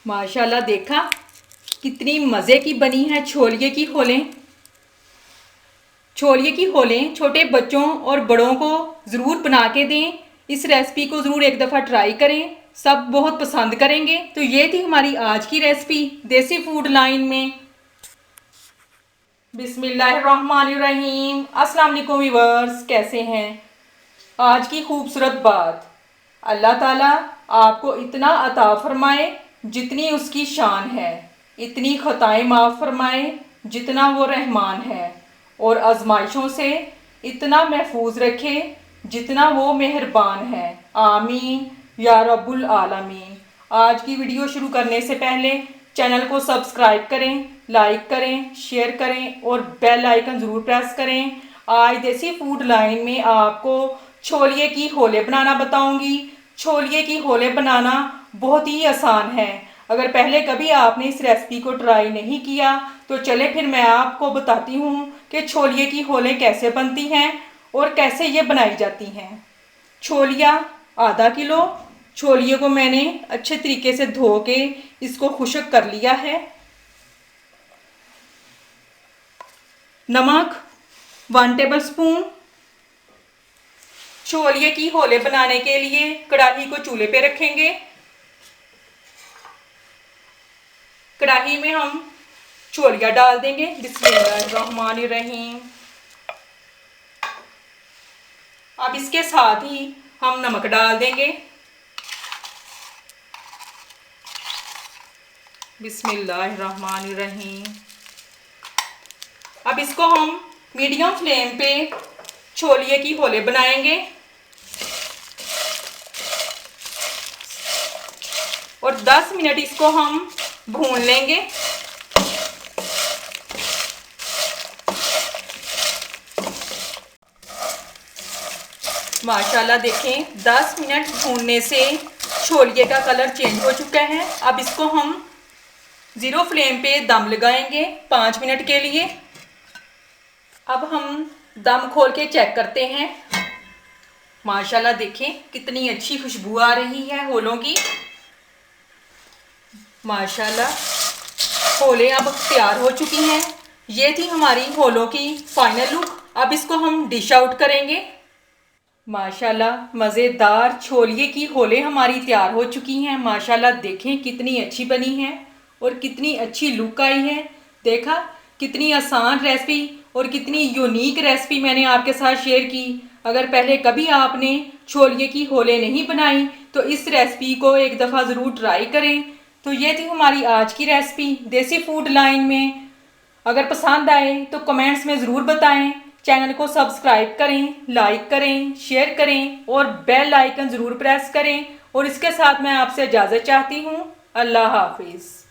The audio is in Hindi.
माशाल्लाह देखा कितनी मज़े की बनी है छोलिए की होलें। छोलिए की होलें छोटे बच्चों और बड़ों को ज़रूर बना के दें। इस रेसिपी को ज़रूर एक दफ़ा ट्राई करें, सब बहुत पसंद करेंगे। तो ये थी हमारी आज की रेसिपी देसी फूड लाइन में। बिस्मिल्लाहिर्रहमानिर्रहीम। अस्सलाम वालेकुम व्यूअर्स, कैसे हैं? आज की खूबसूरत बात, अल्लाह ताला आपको इतना अता फरमाए जितनी उसकी शान है, इतनी खताएं माफ़ फरमाए जितना वो रहमान है, और आजमाइशों से इतना महफूज रखे जितना वो मेहरबान है। आमीन या रब्बुल आलमीन। आज की वीडियो शुरू करने से पहले चैनल को सब्सक्राइब करें, लाइक करें, शेयर करें और बेल आइकन ज़रूर प्रेस करें। आज देसी फूड लाइन में आपको छोलिए की होले बनाना बताऊंगी। छोलिए की होले बनाना बहुत ही आसान है। अगर पहले कभी आपने इस रेसिपी को ट्राई नहीं किया तो चले फिर मैं आपको बताती हूँ कि छोलिए की होले कैसे बनती हैं और कैसे ये बनाई जाती हैं। छोलिया आधा किलो। छोलिए को मैंने अच्छे तरीके से धो के इसको खुश्क कर लिया है। नमक 1 टेबल स्पून। छोलिए की होले बनाने के लिए कढ़ाई को चूल्हे पे रखेंगे। कढ़ाई में हम छोलिया डाल देंगे। बिस्मिल्लाहिर्रहमानिर्रहीम। अब इसके साथ ही हम नमक डाल देंगे। बिस्मिल्लाहिर्रहमानिर्रहीम। अब इसको हम मीडियम फ्लेम पे छोलिए की होले बनाएंगे और 10 मिनट इसको हम भून लेंगे। माशाल्लाह देखें 10 मिनट भूनने से छोलिए का कलर चेंज हो चुका है। अब इसको हम 0 फ्लेम पे दम लगाएंगे 5 मिनट के लिए। अब हम दम खोल के चेक करते हैं। माशाल्लाह देखें कितनी अच्छी खुशबू आ रही है होलों की। माशाल्लाह होले अब तैयार हो चुकी हैं। ये थी हमारी होलों की फाइनल लुक। अब इसको हम डिश आउट करेंगे। माशाल्लाह मज़ेदार छोलिए की होले हमारी तैयार हो चुकी हैं। माशाल्लाह देखें कितनी अच्छी बनी है और कितनी अच्छी लुक आई है। देखा कितनी आसान रेसिपी और कितनी यूनिक रेसिपी मैंने आपके साथ शेयर की। अगर पहले कभी आपने छोलिए की होले नहीं बनाई तो इस रेसिपी को एक दफ़ा ज़रूर ट्राई करें। तो ये थी हमारी आज की रेसिपी देसी फूड लाइन में। अगर पसंद आए तो कमेंट्स में ज़रूर बताएं। चैनल को सब्सक्राइब करें, लाइक करें, शेयर करें और बेल आइकन ज़रूर प्रेस करें। और इसके साथ मैं आपसे इजाज़त चाहती हूँ। अल्लाह हाफिज़।